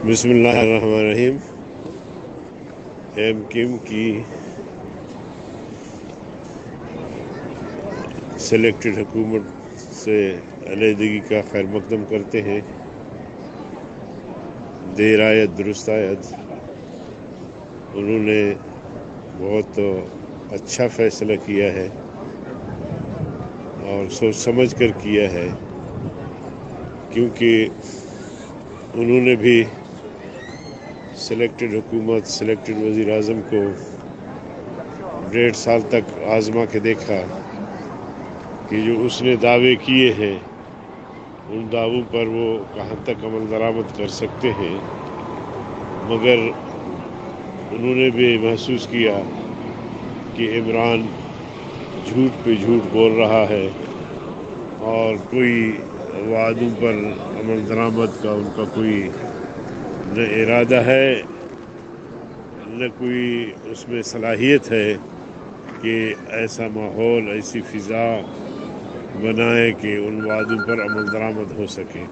بسم اللہ الرحمن الرحیم۔ ایم کیم کی سلیکٹڈ حکومت سے علیحدگی کا خیر مقدم کرتے ہیں۔ دیر آید درست آید، انہوں نے بہت اچھا فیصلہ کیا ہے اور سوچ سمجھ کر کیا ہے، کیونکہ انہوں نے بھی سلیکٹڈ حکومت، سلیکٹڈ وزیر اعظم کو 1.5 سال تک آزما کے دیکھا کہ جو اس نے دعوے کیے ہیں ان دعووں پر وہ کہاں تک عمل درآمد کر سکتے ہیں، مگر انہوں نے بھی محسوس کیا کہ عمران جھوٹ پہ جھوٹ بول رہا ہے اور کوئی وعدوں پر عمل درآمد کا ان کا کوئی نہ ارادہ ہے نہ کوئی اس میں صلاحیت ہے کہ ایسا ماحول، ایسی فضا بنائے کہ ان وعدوں پر عمل درآمد ہو سکے۔